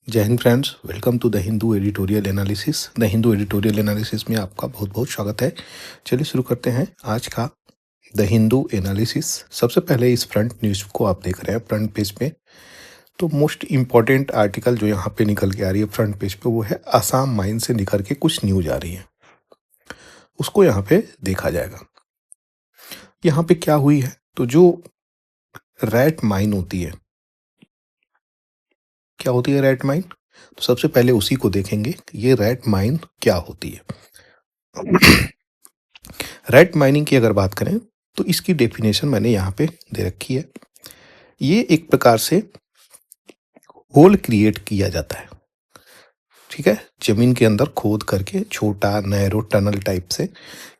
जय हिंद friends, welcome to the Hindu editorial analysis. The Hindu editorial analysis में आपका बहुत बहुत स्वागत है। चलिए शुरू करते हैं आज का द हिंदू एनालिसिस। सबसे पहले इस फ्रंट न्यूज़ को आप देख रहे हैं फ्रंट पेज पे। तो मोस्ट इम्पॉर्टेंट आर्टिकल जो यहाँ पे निकल के आ रही है फ्रंट पेज पे वो है आसाम माइन से निकल के कुछ न्यूज आ रही है, उसको यहाँ पे देखा जाएगा। यहाँ पे क्या हुई है, तो जो रैट माइन होती है, क्या होती है रैट माइन, तो सबसे पहले उसी को देखेंगे ये रैट माइन क्या होती है। रैट माइनिंग की अगर बात करें तो इसकी डेफिनेशन मैंने यहाँ पे दे रखी है। ये एक प्रकार से होल क्रिएट किया जाता है, ठीक है, जमीन के अंदर खोद करके छोटा नैरो टनल टाइप से,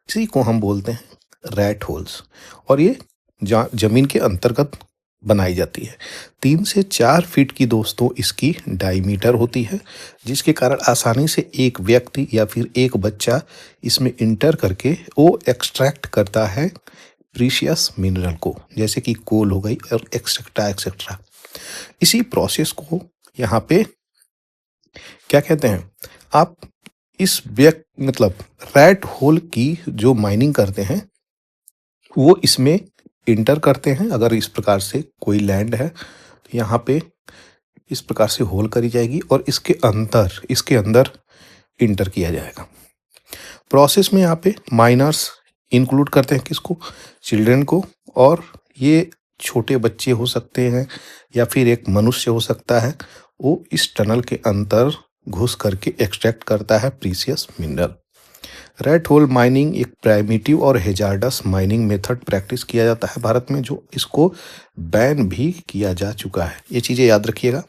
इसी को हम बोलते हैं रैट होल्स। और ये जमीन के अंतर्गत बनाई जाती है। 3 से 4 फीट की दोस्तों इसकी डायमीटर होती है, जिसके कारण आसानी से एक व्यक्ति या फिर एक बच्चा इसमें इंटर करके वो एक्सट्रैक्ट करता है प्रीशियस मिनरल को, जैसे कि कोल हो गई और एक्सेट्रा एक्सेट्रा। इसी प्रोसेस को यहाँ पे क्या कहते हैं, आप इस मतलब रैट होल की जो माइनिंग करते हैं वो इसमें इंटर करते हैं। अगर इस प्रकार से कोई लैंड है तो यहाँ पे इस प्रकार से होल करी जाएगी और इसके अंदर इंटर किया जाएगा। प्रोसेस में यहाँ पे माइनर्स इंक्लूड करते हैं किसको, चिल्ड्रन को, और ये छोटे बच्चे हो सकते हैं या फिर एक मनुष्य हो सकता है, वो इस टनल के अंदर घुस करके एक्सट्रैक्ट करता है precious mineral. Rat hole mining एक प्राइमिटिव और हेजार्डस माइनिंग मेथड प्रैक्टिस किया जाता है भारत में, जो इसको बैन भी किया जा चुका है। ये चीज़ें याद रखिएगा।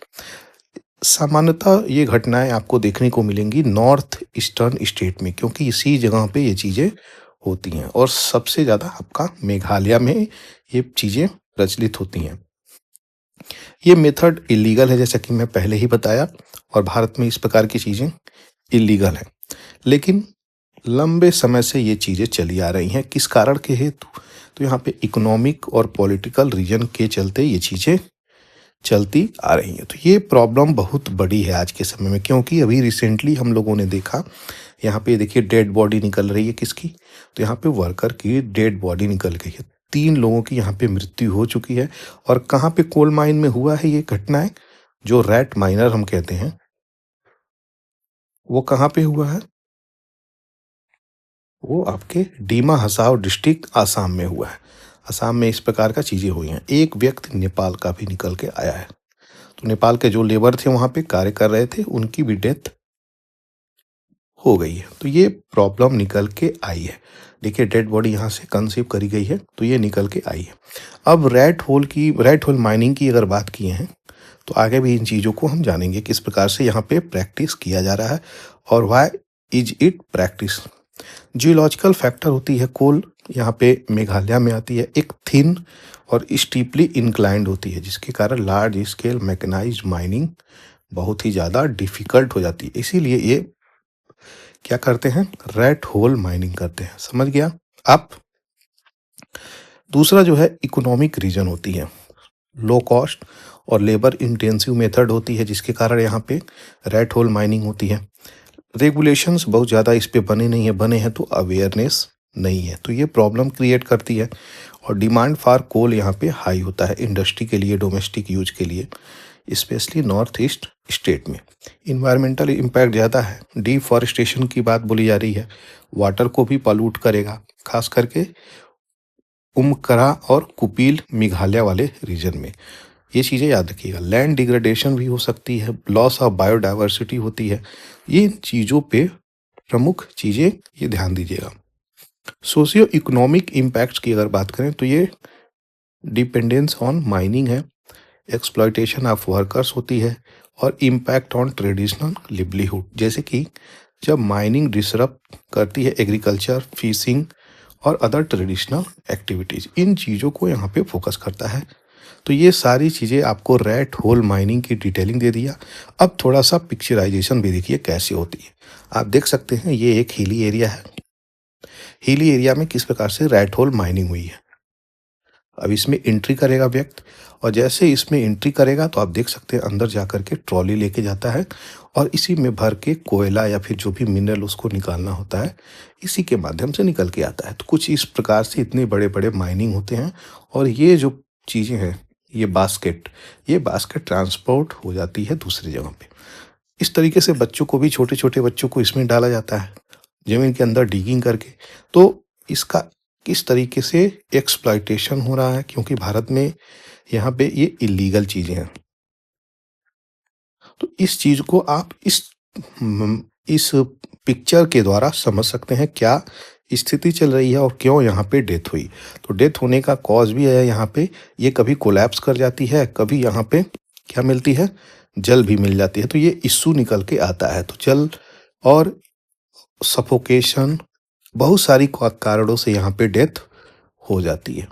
सामान्यतः ये घटनाएं आपको देखने को मिलेंगी नॉर्थ ईस्टर्न स्टेट में, क्योंकि इसी जगह पे ये चीज़ें होती हैं और सबसे ज़्यादा आपका मेघालय में ये चीज़ें प्रचलित होती हैं। ये मेथड इलीगल है, जैसा कि मैं पहले ही बताया, और भारत में इस प्रकार की चीज़ें इलीगल हैं। लेकिन लंबे समय से ये चीज़ें चली आ रही हैं। किस कारण के हेतु, तो यहाँ पे इकोनॉमिक और पॉलिटिकल रीजन के चलते ये चीज़ें चलती आ रही हैं। तो ये प्रॉब्लम बहुत बड़ी है आज के समय में, क्योंकि अभी रिसेंटली हम लोगों ने देखा, यहाँ पे देखिए डेड बॉडी निकल रही है किसकी, तो यहाँ पे वर्कर की डेड बॉडी निकल गई है। 3 लोगों की यहाँ पे मृत्यु हो चुकी है। और कहाँ पे, कोल माइन में हुआ है ये घटनाएं। जो रैट माइनर हम कहते हैं वो कहाँ पे हुआ है, वो आपके डीमा हसाओ डिस्ट्रिक्ट आसाम में हुआ है। आसाम में इस प्रकार का चीज़ें हुई हैं। एक व्यक्ति नेपाल का भी निकल के आया है, तो नेपाल के जो लेबर थे वहाँ पे कार्य कर रहे थे, उनकी भी डेथ हो गई है। तो ये प्रॉब्लम निकल के आई है। देखिए डेड बॉडी यहाँ से कंसीव करी गई है, तो ये निकल के आई है। अब रैट होल माइनिंग की अगर बात किए हैं तो आगे भी इन चीज़ों को हम जानेंगे किस प्रकार से यहाँ पे प्रैक्टिस किया जा रहा है और why is it practice. Geological factor होती है कोल, यहाँ पे मेघालय में आती है, एक थिन और स्टीपली इंक्लाइंड होती है, जिसके कारण लार्ज स्केल मैकेनाइज्ड माइनिंग बहुत ही ज़्यादा डिफिकल्ट हो जाती है। इसीलिए ये क्या करते हैं, रैट होल माइनिंग करते हैं। समझ गया आप। दूसरा जो है इकोनॉमिक रीजन होती है, लो कॉस्ट और लेबर इंटेंसिव मेथड होती है, जिसके कारण यहाँ पे रैट होल माइनिंग होती है। रेगुलेशंस बहुत ज़्यादा इस पे बने नहीं है, बने हैं तो अवेयरनेस नहीं है, तो ये प्रॉब्लम क्रिएट करती है। और डिमांड फॉर कोल यहाँ पे हाई होता है इंडस्ट्री के लिए, डोमेस्टिक यूज के लिए, स्पेशली नॉर्थ ईस्ट स्टेट में। इन्वायरमेंटल इम्पैक्ट ज़्यादा है, डिफॉरेस्टेशन की बात बोली जा रही है, वाटर को भी पॉल्यूट करेगा, खास करके उमकरा और कुपील मेघालय वाले रीजन में। ये चीज़ें याद रखिएगा। लैंड डिग्रेडेशन भी हो सकती है, लॉस ऑफ बायोडाइवर्सिटी होती है। ये चीज़ों पे प्रमुख चीज़ें ये ध्यान दीजिएगा। सोशियो इकोनॉमिक इम्पैक्ट्स की अगर बात करें तो ये डिपेंडेंस ऑन माइनिंग है, एक्सप्लॉयटेशन ऑफ वर्कर्स होती है, और इम्पैक्ट ऑन ट्रेडिशनल लिवलीहुड, जैसे कि जब माइनिंग डिसरप्ट करती है एग्रीकल्चर, फिशिंग और अदर ट्रेडिशनल एक्टिविटीज़, इन चीज़ों को यहाँ पे फोकस करता है। तो ये सारी चीज़ें आपको रैट होल माइनिंग की डिटेलिंग दे दिया। अब थोड़ा सा पिक्चराइजेशन भी देखिए कैसे होती है। आप देख सकते हैं ये एक हिली एरिया है, हिली एरिया में किस प्रकार से रैट होल माइनिंग हुई है। अब इसमें एंट्री करेगा व्यक्ति और जैसे इसमें एंट्री करेगा तो आप देख सकते हैं अंदर जाकर के ट्रॉली लेके जाता है और इसी में भर के कोयला या फिर जो भी मिनरल उसको निकालना होता है, इसी के माध्यम से निकल के आता है। तो कुछ इस प्रकार से इतने बड़े-बड़े माइनिंग होते हैं और ये जो चीज़ें हैं, ये बास्केट ट्रांसपोर्ट हो जाती है दूसरी जगह पे। इस तरीके से बच्चों को भी, छोटे-छोटे बच्चों को इसमें डाला जाता है, ज़मीन के अंदर डिगिंग करके। तो इसका किस तरीके से एक्सप्लॉइटेशन हो रहा है, क्योंकि भारत में यहाँ पे ये इल्लीगल चीज़ें हैं। तो इस चीज़ को आप इस पिक्चर के द्वारा समझ सकते हैं क्या स्थिति चल रही है और क्यों यहाँ पे डेथ हुई। तो डेथ होने का कॉज़ भी है यहाँ पे, ये कभी कोलैप्स कर जाती है, कभी यहाँ पे क्या मिलती है, जल भी मिल जाती है। तो ये इश्यू निकल के आता है। तो जल और सफोकेशन, बहुत सारी कारणों से यहाँ पे डेथ हो जाती है।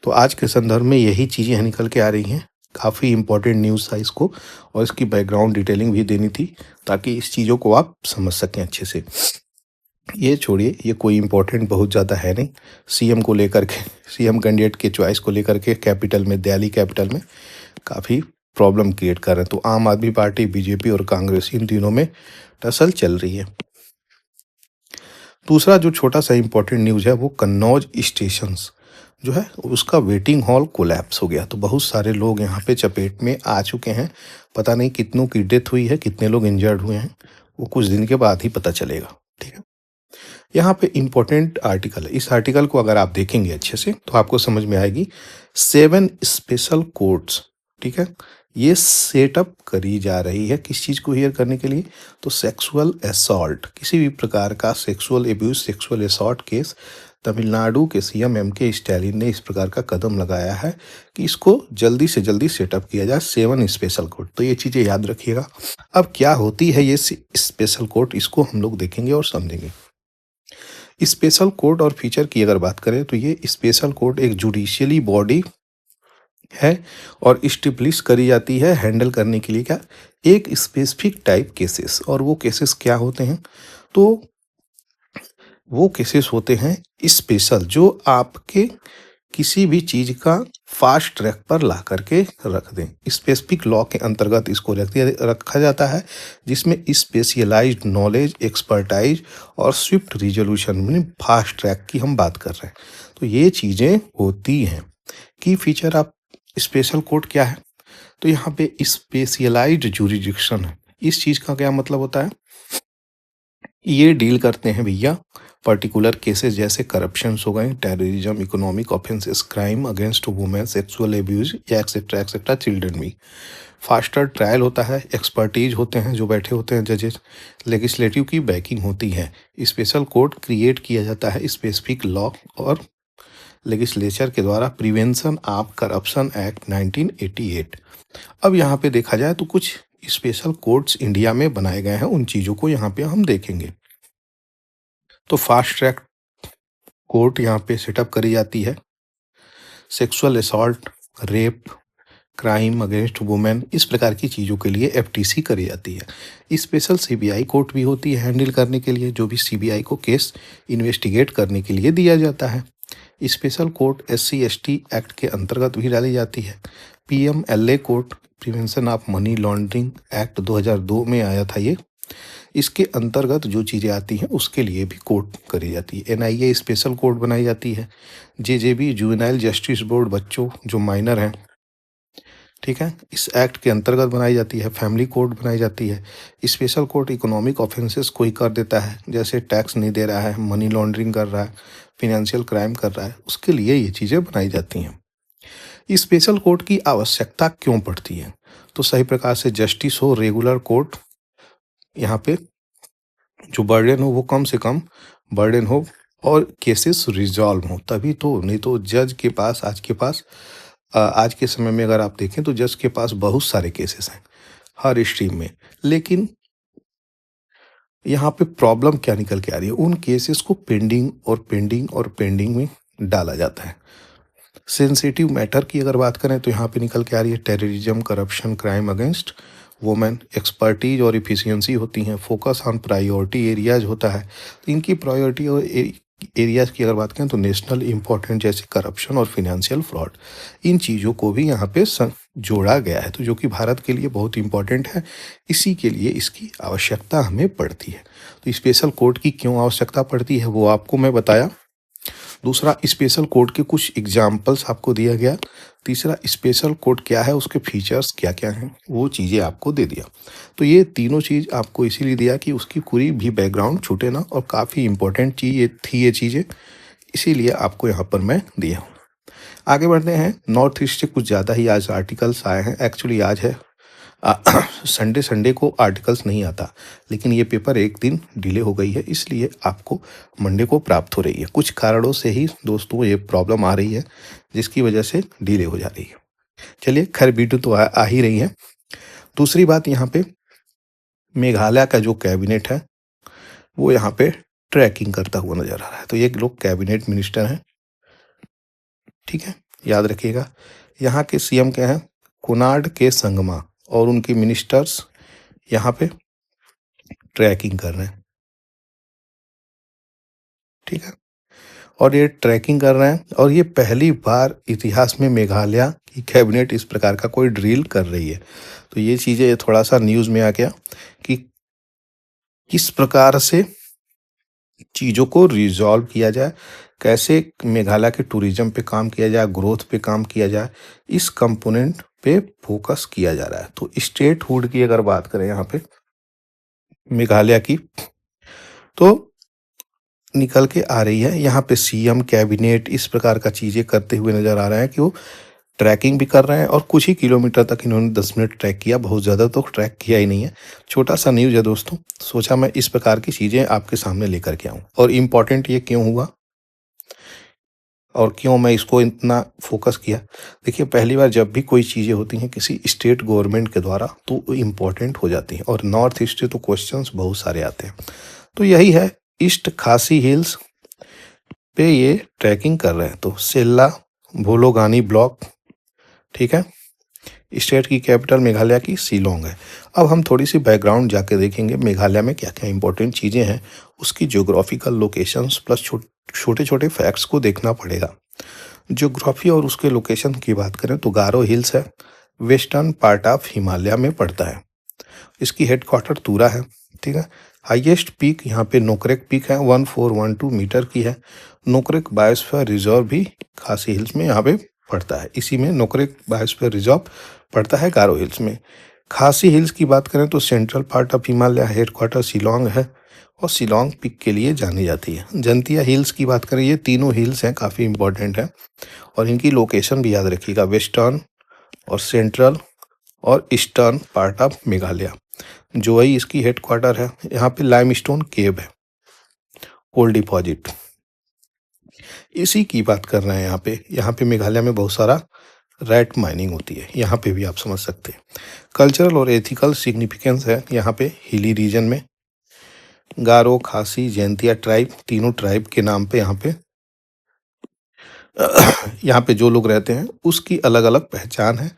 तो आज के संदर्भ में यही चीज़ें निकल के आ रही हैं। काफ़ी इम्पोर्टेंट न्यूज़ था इसको, और इसकी बैकग्राउंड डिटेलिंग भी देनी थी ताकि इस चीज़ों को आप समझ सकें अच्छे से। ये छोड़िए, ये कोई इम्पोर्टेंट बहुत ज़्यादा है नहीं। सीएम को लेकर के, सीएम कैंडिडेट के चॉइस को लेकर के कैपिटल में, दिल्ली कैपिटल में काफ़ी प्रॉब्लम क्रिएट कर रहे हैं। तो आम आदमी पार्टी, बीजेपी और कांग्रेस, इन तीनों में टसल चल रही है। दूसरा जो छोटा सा इम्पोर्टेंट न्यूज़ है वो कन्नौज स्टेशंस जो है उसका वेटिंग हॉल कोलैप्स हो गया। तो बहुत सारे लोग यहाँ पे चपेट में आ चुके हैं। पता नहीं कितनों की डेथ हुई है, कितने लोग इंजर्ड हुए हैं, वो कुछ दिन के बाद ही पता चलेगा। ठीक है, यहाँ पे इम्पोर्टेंट आर्टिकल है। इस आर्टिकल को अगर आप देखेंगे अच्छे से तो आपको समझ में आएगी 7 स्पेशल कोर्ट्स, ठीक है, ये सेटअप करी जा रही है किस चीज़ को हियर करने के लिए, तो सेक्सुअल असॉल्ट, किसी भी प्रकार का sexual abuse, sexual assault case. Tamil Nadu के सीएम एमके स्टैलिन ने इस प्रकार का कदम लगाया है कि इसको जल्दी से जल्दी सेटअप किया जाए, 7 स्पेशल कोर्ट। तो ये चीज़ें याद रखिएगा। अब क्या होती है ये स्पेशल कोर्ट, इसको हम लोग देखेंगे और समझेंगे। स्पेशल कोर्ट और फीचर की अगर बात करें तो ये स्पेशल कोर्ट एक जुडिशियली बॉडी है और इस्टेब्लिश करी जाती है हैंडल करने के लिए क्या, एक स्पेसिफिक टाइप केसेस। और वो केसेस क्या होते हैं, तो वो केसेस होते हैं स्पेशल, जो आपके किसी भी चीज़ का फास्ट ट्रैक पर ला करके रख दें। स्पेसिफिक लॉ के अंतर्गत इसको रखा जाता है, जिसमें स्पेशलाइज्ड नॉलेज, एक्सपर्टाइज और स्विफ्ट रिजोल्यूशन में फास्ट ट्रैक की हम बात कर रहे हैं। तो ये चीज़ें होती हैं। की फीचर आप स्पेशल कोर्ट क्या है, तो यहाँ पे स्पेशलाइज्ड जुरिडिक्शन है। इस चीज़ का क्या मतलब होता है, ये डील करते हैं भैया पर्टिकुलर केसेस जैसे करप्शंस हो गए, terrorism, economic offences, crime against women, sexual abuse या एक्सेट्रा चिल्ड्रन भी। फास्टर ट्रायल होता है, एक्सपर्टीज होते हैं जो बैठे होते हैं जजेस, लेजिस्लेटिव की बैकिंग होती है। स्पेशल कोर्ट क्रिएट किया जाता है स्पेसिफिक लॉ और लेजिस्लेचर के द्वारा, प्रिवेंशन ऑफ करप्शन एक्ट 1988। अब यहाँ पे देखा जाए तो कुछ स्पेशल कोर्ट्स इंडिया में बनाए गए हैं, उन चीज़ों को यहाँ पे हम देखेंगे। तो फास्ट ट्रैक कोर्ट यहाँ पे सेटअप करी जाती है। Sexual assault, rape, crime against women, इस प्रकार की चीज़ों के लिए एफटीसी करी जाती है। स्पेशल सीबीआई कोर्ट भी होती है हैंडल करने के लिए, जो भी सीबीआई को केस इन्वेस्टिगेट करने के लिए दिया जाता है। स्पेशल कोर्ट SC/ST एक्ट के अंतर्गत भी डाली जाती है। PMLA court, prevention of money laundering act 2002 में आया था ये, इसके अंतर्गत जो चीज़ें आती हैं उसके लिए भी कोर्ट करी जाती है। NIA स्पेशल कोर्ट बनाई जाती है। JJB, जुवेनाइल जस्टिस बोर्ड, बच्चों जो माइनर हैं, ठीक है, इस एक्ट के अंतर्गत बनाई जाती है। फैमिली कोर्ट बनाई जाती है। स्पेशल कोर्ट इकोनॉमिक ऑफेंसेस कोई कर देता है, जैसे टैक्स नहीं दे रहा है, मनी लॉन्ड्रिंग कर रहा है, फिनेंशियल क्राइम कर रहा है, उसके लिए ये चीज़ें बनाई जाती हैं। स्पेशल कोर्ट की आवश्यकता क्यों पड़ती है, तो सही प्रकार से जस्टिस हो, रेगुलर कोर्ट, यहाँ पे जो बर्डन हो वो कम से कम बर्डन हो और केसेस रिजॉल्व हो, तभी तो। नहीं तो जज के पास आज के समय में अगर आप देखें तो जज के पास बहुत सारे केसेस हैं हर स्ट्रीम में, लेकिन यहाँ पे प्रॉब्लम क्या निकल के आ रही है, उन केसेस को पेंडिंग में डाला जाता है। सेंसिटिव मैटर की अगर बात करें तो यहाँ पे निकल के आ रही है terrorism, corruption, crime against women. Expertise और इफिशियंसी होती हैं। फोकस ऑन प्रायोरिटी एरियाज होता है। तो इनकी प्रायोरिटी और एरियाज़ की अगर बात करें तो नेशनल इम्पोर्टेंट जैसे करप्शन और फिनेंशियल फ्रॉड, इन चीज़ों को भी यहाँ पे जोड़ा गया है, तो जो कि भारत के लिए बहुत इम्पोर्टेंट है। इसी के लिए इसकी आवश्यकता हमें पड़ती है। तो स्पेशल कोड की क्यों आवश्यकता पड़ती है वो आपको मैं बताया। दूसरा, स्पेशल कोड के कुछ एग्जाम्पल्स आपको दिया गया। तीसरा, स्पेशल कोड क्या है, उसके फीचर्स क्या क्या हैं, वो चीज़ें आपको दे दिया। तो ये तीनों चीज़ आपको इसीलिए दिया कि उसकी पूरी भी बैकग्राउंड छूटे ना, और काफ़ी इंपॉर्टेंट चीज़ ये थी ये चीज़ें, इसीलिए आपको यहाँ पर मैं दिया हूँ। आगे बढ़ते हैं। नॉर्थ ईस्ट से कुछ ज़्यादा ही आज आर्टिकल्स आए हैं। एक्चुअली आज है संडे को आर्टिकल्स नहीं आता, लेकिन ये पेपर एक दिन डिले हो गई है, इसलिए आपको मंडे को प्राप्त हो रही है। कुछ कारणों से ही दोस्तों ये प्रॉब्लम आ रही है, जिसकी वजह से डिले हो जा रही है। चलिए, खैर वीडियो तो आ ही रही है। दूसरी बात, यहाँ पे मेघालय का जो कैबिनेट है वो यहाँ पे ट्रैकिंग करता हुआ नजर आ रहा है। तो ये लोग कैबिनेट मिनिस्टर हैं, ठीक है, याद रखिएगा। यहाँ के सीएम क्या हैं, कोनार्ड के संगमा, और उनके मिनिस्टर्स यहाँ पे ट्रैकिंग कर रहे हैं, ठीक है। और ये ट्रैकिंग कर रहे हैं, और ये पहली बार इतिहास में मेघालय की कैबिनेट इस प्रकार का कोई ड्रिल कर रही है। तो ये चीज़ें थोड़ा सा न्यूज़ में आ गया कि किस प्रकार से चीज़ों को रिजॉल्व किया जाए, कैसे मेघालय के टूरिज्म पे काम किया जाए, ग्रोथ पे काम किया जाए, इस कंपोनेंट पे फोकस किया जा रहा है। तो स्टेट हुड की अगर बात करें यहाँ पे मेघालय की, तो निकल के आ रही है। यहाँ पे सीएम कैबिनेट इस प्रकार का चीज़ें करते हुए नज़र आ रहे हैं कि वो ट्रैकिंग भी कर रहे हैं, और कुछ ही किलोमीटर तक इन्होंने 10 मिनट ट्रैक किया, बहुत ज़्यादा तो ट्रैक किया ही नहीं है। छोटा सा न्यूज़ है दोस्तों, सोचा मैं इस प्रकार की चीज़ें आपके सामने लेकर के आऊँ। और इम्पॉर्टेंट ये क्यों हुआ और क्यों मैं इसको इतना फोकस किया। देखिए, पहली बार जब भी कोई चीज़ें होती हैं किसी स्टेट गवर्नमेंट के द्वारा, तो इम्पॉर्टेंट हो जाती हैं, और नॉर्थ ईस्ट से तो क्वेश्चंस बहुत सारे आते हैं। तो यही है, ईस्ट खासी हिल्स पे ये ट्रैकिंग कर रहे हैं। तो सेल्ला भोलोगानी ब्लॉक, ठीक है। स्टेट की कैपिटल मेघालय की शिलोंग है। अब हम थोड़ी सी बैकग्राउंड जाके देखेंगे मेघालय में क्या क्या इंपॉर्टेंट चीज़ें हैं, उसकी ज्योग्राफिकल लोकेशंस प्लस छोटे छोटे फैक्ट्स को देखना पड़ेगा। ज्योग्राफी और उसके लोकेशन की बात करें तो गारो हिल्स है, वेस्टर्न पार्ट ऑफ हिमालय में पड़ता है। इसकी हेडक्वार्टर तूरा है, ठीक है। हाईएस्ट पीक यहाँ पे नोकरेक पीक है, 1412 मीटर की है। नोकरेक बायोस्फीयर रिजर्व भी खासी हिल्स में यहाँ पे पड़ता है। इसी में नोकरेक बायोस्फीयर रिजर्व पड़ता है गारो हिल्स में। खासी हिल्स की बात करें तो central part of Himalaya, headquarter Shillong है, और शिलोंग पीक के लिए जानी जाती है। जंतिया हिल्स की बात करें, ये तीनों हिल्स हैं, काफ़ी इंपॉर्टेंट है, और इनकी लोकेशन भी याद रखिएगा, वेस्टर्न और सेंट्रल और ईस्टर्न पार्ट ऑफ मेघालय। जोई इसकी हेडक्वार्टर है। यहाँ पे लाइमस्टोन केव है, ओल्ड डिपॉजिट, इसी की बात कर रहे हैं। यहाँ पे मेघालय में बहुत सारा रैट माइनिंग होती है, यहाँ पे भी आप समझ सकते हैं। कल्चरल और एथिकल सिग्निफिकेंस है यहाँ पे हिली रीजन में। गारो, खासी, जैंतिया ट्राइब, तीनों ट्राइब के नाम पे यहाँ पे जो लोग रहते हैं उसकी अलग अलग पहचान है,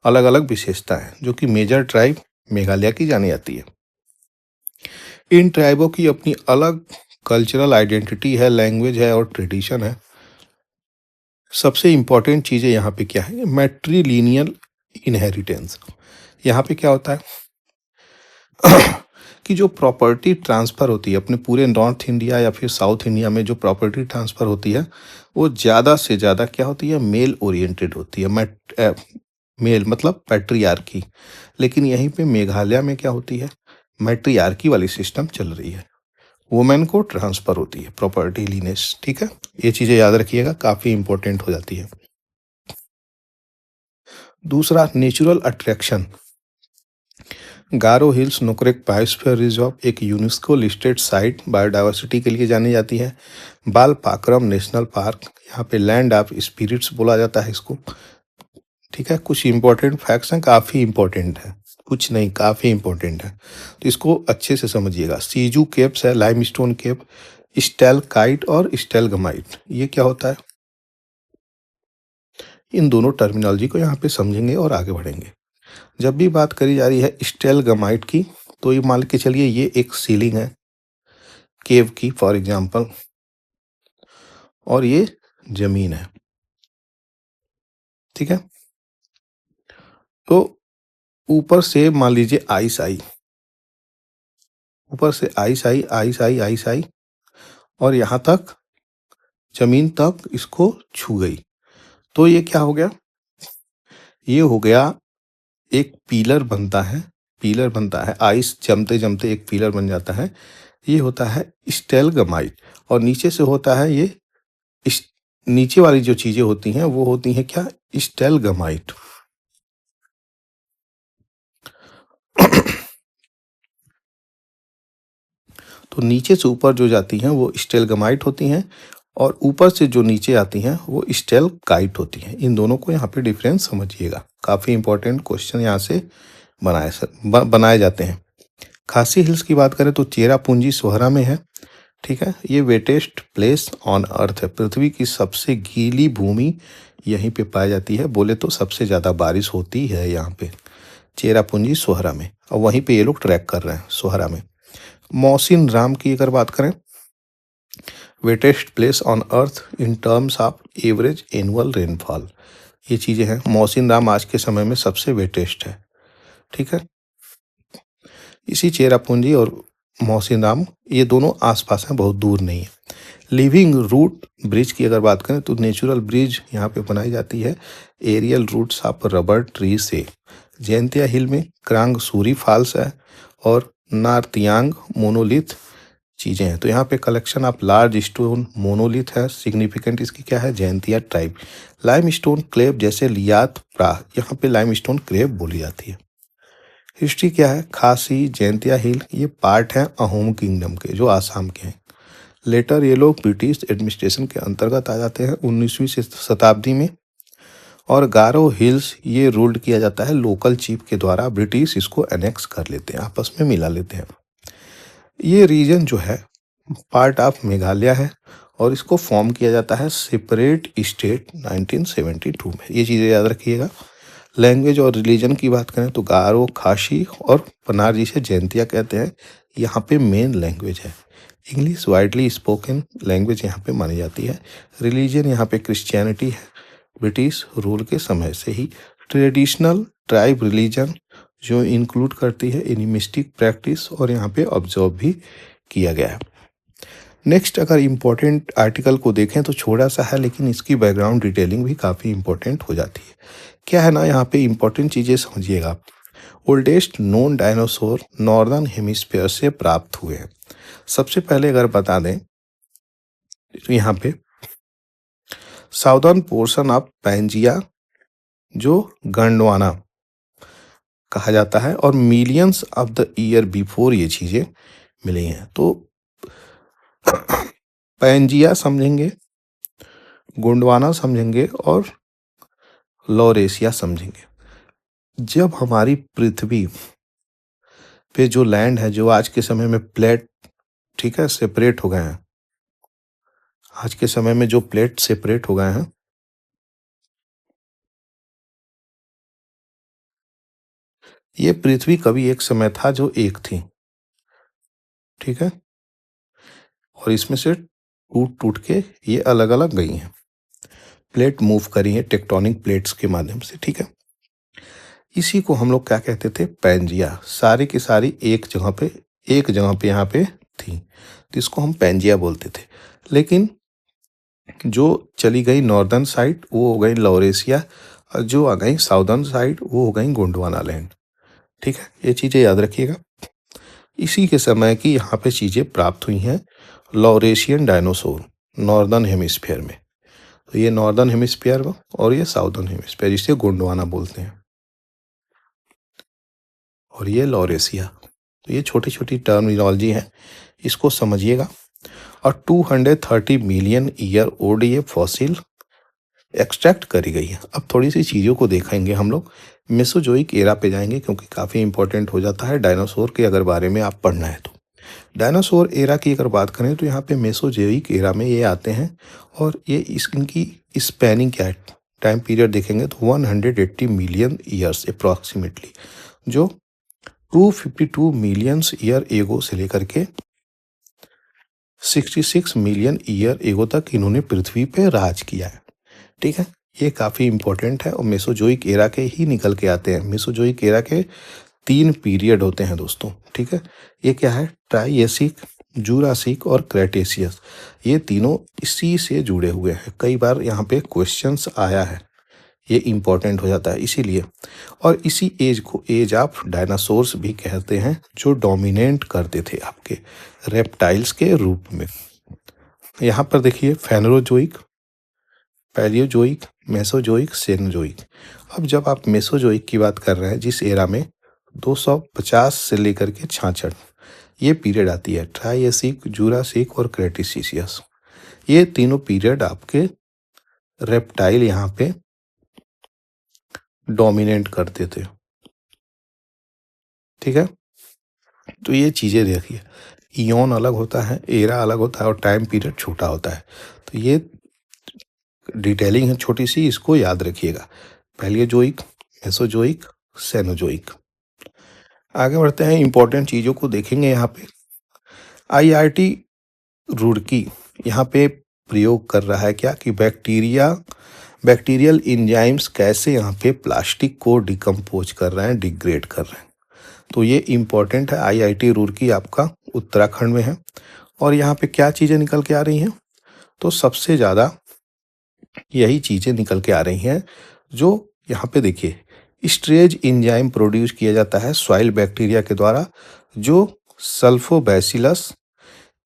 अलग अलग विशेषता है, जो कि मेजर ट्राइब मेघालय की जानी जाती है। इन ट्राइबों की अपनी अलग कल्चरल आइडेंटिटी है, लैंग्वेज है और ट्रेडिशन है। सबसे इम्पॉर्टेंट चीज़ें यहाँ पे क्या है, मैट्रीलिनियल इनहेरिटेंस। यहाँ पे क्या होता है कि जो प्रॉपर्टी ट्रांसफ़र होती है अपने पूरे नॉर्थ इंडिया या फिर साउथ इंडिया में, जो प्रॉपर्टी ट्रांसफ़र होती है वो ज़्यादा से ज़्यादा क्या होती है, मेल ओरिएंटेड होती है। मेल मतलब पैट्रियार्की। लेकिन यहीं पे मेघालय में क्या होती है, मैट्रियार्की वाली सिस्टम चल रही है, वुमेन को ट्रांसफ़र होती है प्रॉपर्टी लीनेस, ठीक है। ये चीज़ें याद रखिएगा, काफ़ी इंपॉर्टेंट हो जाती है। दूसरा, नेचुरल अट्रैक्शन। गारो हिल्स नोकरेक बायोस्फीयर रिजर्व एक यूनेस्को लिस्टेड साइट बायोडाइवर्सिटी के लिए जानी जाती है। बाल पाकरम नेशनल पार्क, यहाँ पे लैंड ऑफ स्पिरिट्स बोला जाता है इसको, ठीक है। कुछ इंपॉर्टेंट फैक्ट्स हैं, काफ़ी इंपॉर्टेंट है, कुछ नहीं, काफ़ी इंपॉर्टेंट है, तो इसको अच्छे से समझिएगा। सीजू केव्स है, लाइमस्टोन केव, स्टैलकाइट और स्टैलगमाइट, ये क्या होता है, इन दोनों टर्मिनोलॉजी को यहाँ पे समझेंगे और आगे बढ़ेंगे। जब भी बात करी जा रही है स्टैलगमाइट की, तो ये मान के चलिए ये एक सीलिंग है केव की, फॉर एग्जांपल, और ये जमीन है, ठीक है। तो ऊपर से मान लीजिए आइस आई, ऊपर से आइस आई, आइस आई, आइस आई, और यहाँ तक जमीन तक इसको छू गई। तो ये क्या हो गया? ये हो गया एक पिलर बनता है, पिलर बनता है, आइस जमते जमते एक पिलर बन जाता है। ये होता है स्टेलगमाइट। और नीचे से होता है ये नीचे वाली जो चीजें होती हैं वो होती हैं क्या? स्टेलगमाइट। तो नीचे से ऊपर जो जाती हैं वो स्टेलगमाइट होती हैं, और ऊपर से जो नीचे आती हैं वो स्टेलकाइट होती हैं। इन दोनों को यहाँ पे डिफरेंस समझिएगा, काफ़ी इंपॉर्टेंट क्वेश्चन यहाँ से बनाए जाते हैं। खासी हिल्स की बात करें तो चेरापूंजी सोहरा में है, ठीक है। ये वेटेस्ट प्लेस ऑन अर्थ है, पृथ्वी की सबसे गीली भूमि यहीं पे पाई जाती है। बोले तो सबसे ज़्यादा बारिश होती है यहाँ पे चेरापूंजी सोहरा में, और वहीं पे ये लोग ट्रैक कर रहे हैं सोहरा में। मौसिन राम की अगर बात करें, wettest place on earth in terms of average annual rainfall, ये चीज़ें हैं। मौसिन राम आज के समय में सबसे वेटेस्ट है, ठीक है। इसी चेरापूंजी और मौसिन राम ये दोनों आसपास हैं, बहुत दूर नहीं है। लिविंग रूट ब्रिज की अगर बात करें तो नेचुरल ब्रिज यहाँ पे बनाई जाती है aerial roots of rubber tree से। जैंतिया हिल में क्रांग सूरी फॉल्स है और नार्तियांग मोनोलिथ चीज़ें हैं। तो यहाँ पे collection of large stone monolith है। सिग्निफिकेंट इसकी क्या है? जैंतिया ट्राइब। लाइम स्टोन क्लेव जैसे लियात प्राह, यहाँ पे लाइम स्टोन क्लेव बोली जाती है। हिस्ट्री क्या है? खासी जैंतिया हिल ये पार्ट है अहोम किंगडम के, जो आसाम के हैं। लेटर ये लोग ब्रिटिश एडमिनिस्ट्रेशन के अंतर्गत आ जाते हैं 19वीं शताब्दी में। और गारो हिल्स ये रूल्ड किया जाता है लोकल चीफ के द्वारा, ब्रिटिश इसको एनेक्स कर लेते हैं, आपस में मिला लेते हैं। ये रीजन जो है पार्ट ऑफ मेघालय है, और इसको फॉर्म किया जाता है सेपरेट स्टेट 1972 में। ये चीज़ें याद रखिएगा। लैंग्वेज और रिलीजन की बात करें तो गारो, खासी और पनार जिसे जैंतिया कहते हैं, यहाँ पे मेन लैंग्वेज है। इंग्लिश वाइडली स्पोकन लैंग्वेज यहाँ पे मानी जाती है। रिलीजन यहाँ पे क्रिश्चियनिटी है, ब्रिटिश रूल के समय से ही। ट्रेडिशनल ट्राइब रिलीजन जो इंक्लूड करती है एनिमिस्टिक प्रैक्टिस, और यहाँ पे ऑब्जर्व भी किया गया है। नेक्स्ट अगर इम्पोर्टेंट आर्टिकल को देखें तो छोटा सा है, लेकिन इसकी बैकग्राउंड डिटेलिंग भी काफ़ी इंपॉर्टेंट हो जाती है। क्या है ना, यहाँ पे इंपॉर्टेंट चीज़ें समझिएगा। Oldest known dinosaur northern hemisphere से प्राप्त हुए हैं। सबसे पहले अगर बता दें तो यहाँ पे साउदर्न पोर्शन ऑफ पैंजिया जो गंडवाना कहा जाता है, और millions of the year before ये चीज़ें मिली हैं। तो पैंजिया समझेंगे, गोंडवाना समझेंगे, और लॉरेशिया समझेंगे। जब हमारी पृथ्वी पे जो लैंड है, जो आज के समय में प्लेट, ठीक है, सेपरेट हो गए हैं, आज के समय में जो प्लेट सेपरेट हो गए हैं, ये पृथ्वी कभी एक समय था जो एक थी, ठीक है, और इसमें से टूट टूट के ये अलग अलग गई हैं, प्लेट मूव करी है टेक्टोनिक प्लेट्स के माध्यम से, ठीक है। इसी को हम लोग क्या कहते थे? पैंजिया। सारी की सारी एक जगह पे यहाँ पे थी, तो इसको हम पैंजिया बोलते थे। लेकिन जो चली गई नॉर्दर्न साइड वो हो गई लॉरेशिया, और जो आ गई साउदर्न साइड वो हो गई गोंडवाना लैंड, ठीक है। ये चीज़ें याद रखिएगा। इसी के समय की यहाँ पे चीज़ें प्राप्त हुई हैं लॉरेशियन डायनासोर नॉर्दर्न हेमिस्फीयर में। तो ये नॉर्दर्न हेमिस्फीयर और ये साउदर्न हेमिस्फीयर, जिसे गोंडवाना बोलते हैं, और ये लॉरेशिया। तो ये छोटी छोटी टर्मिनोलॉजी है, इसको समझिएगा। और 230 मिलियन ईयर ओल्ड ये फॉसिल एक्सट्रैक्ट करी गई है। अब थोड़ी सी चीज़ों को देखेंगे हम लोग, मेसोजोइक एरा पे जाएंगे, क्योंकि काफ़ी इंपॉर्टेंट हो जाता है डायनासोर के अगर बारे में आप पढ़ना है तो। डायनासोर एरा की अगर बात करें तो यहाँ पे मेसोजोइक एरा में ये आते हैं, और ये इनकी स्पैनिंग क्या है, टाइम पीरियड देखेंगे तो 180 मिलियन ईयर्स अप्रॉक्सीमेटली, जो 252 मिलियंस ईयर एगो से लेकर के 66 मिलियन ईयर एगो तक इन्होंने पृथ्वी पे राज किया है। ठीक है, ये काफ़ी इंपॉर्टेंट है और मेसोजोइक एरा के ही निकल के आते हैं। मेसोजोइक एरा के 3 पीरियड होते हैं दोस्तों। ठीक है, ये क्या है, ट्राइएसिक, जूरासिक और क्रेटेशियस, ये तीनों इसी से जुड़े हुए हैं। कई बार यहाँ पे क्वेश्चंस आया है, ये इंपॉर्टेंट हो जाता है इसीलिए। और इसी एज को एज ऑफ डायनासोर्स भी कहते हैं, जो डोमिनेट करते थे आपके रेप्टाइल्स के रूप में। यहाँ पर देखिए फेनरोजोइक, पैलियोजोइक, मेसोजोइक, सेनोजोइक। अब जब आप मेसोजोइक की बात कर रहे हैं, जिस एरा में 250 से लेकर के 66 ये पीरियड आती है, ट्राइएसिक, जूरासिक और क्रेटेशियस, ये तीनों पीरियड आपके रेप्टाइल यहाँ पे डोमिनेट करते थे। ठीक है, तो ये चीज़ें देखिए, इयॉन अलग होता है, एरा अलग होता है और टाइम पीरियड छोटा होता है। तो ये डिटेलिंग है छोटी सी, इसको याद रखिएगा। Palaeozoic, Mesozoic, Cenozoic. आगे बढ़ते हैं, इंपॉर्टेंट चीज़ों को देखेंगे यहाँ पे। आईआईटी रुड़की यहाँ पे प्रयोग कर रहा है क्या कि बैक्टीरियल एंजाइम्स कैसे यहाँ पे प्लास्टिक को डिकम्पोज कर रहे हैं, डिग्रेड कर रहे हैं। तो ये इम्पॉर्टेंट है। आईआईटी रुड़की आपका उत्तराखंड में है। और यहाँ पे क्या चीज़ें निकल के आ रही हैं, तो सबसे ज़्यादा यही चीज़ें निकल के आ रही हैं जो यहाँ पे देखिए, स्ट्रेज एंजाइम प्रोड्यूस किया जाता है सॉइल बैक्टीरिया के द्वारा, जो सल्फोबैसिलस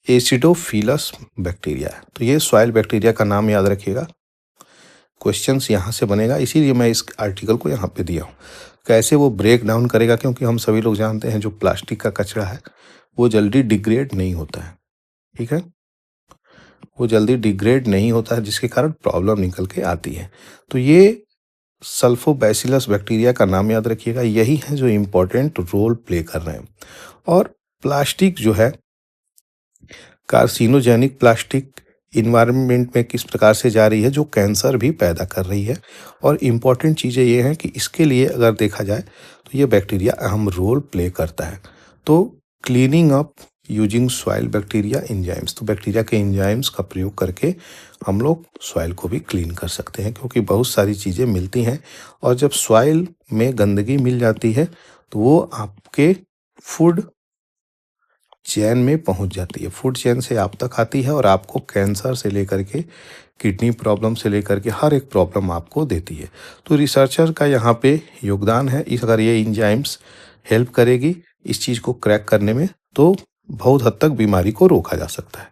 एसिडोफिलस बैक्टीरिया है। तो ये सॉइल बैक्टीरिया का नाम याद रखिएगा, क्वेश्चंस यहाँ से बनेगा, इसीलिए मैं इस आर्टिकल को यहाँ पे दिया हूँ। कैसे वो ब्रेक डाउन करेगा, क्योंकि हम सभी लोग जानते हैं जो प्लास्टिक का कचरा है वो जल्दी डिग्रेड नहीं होता है। ठीक है, वो जल्दी डिग्रेड नहीं होता है, जिसके कारण प्रॉब्लम निकल के आती है। तो ये सल्फोबैसिलस बैक्टीरिया का नाम याद रखिएगा, यही है जो इम्पोर्टेंट रोल प्ले कर रहे हैं। और प्लास्टिक जो है, कार्सिनोजेनिक प्लास्टिक इन्वायरमेंट में किस प्रकार से जा रही है, जो कैंसर भी पैदा कर रही है। और इम्पॉर्टेंट चीज़ें ये हैं कि इसके लिए अगर देखा जाए तो ये बैक्टीरिया अहम रोल प्ले करता है। तो cleaning up using soil bacteria enzymes, तो बैक्टीरिया के एंजाइम्स का प्रयोग करके हम लोग सॉइल को भी क्लीन कर सकते हैं, क्योंकि बहुत सारी चीज़ें मिलती हैं। और जब सॉइल में गंदगी मिल जाती है तो वो आपके फूड चैन में पहुंच जाती है, फूड चैन से आप तक आती है और आपको कैंसर से लेकर के किडनी प्रॉब्लम से लेकर के हर एक प्रॉब्लम आपको देती है। तो रिसर्चर का यहाँ पे योगदान है। इस अगर ये एंजाइम्स हेल्प करेगी इस चीज़ को क्रैक करने में, तो बहुत हद तक बीमारी को रोका जा सकता है।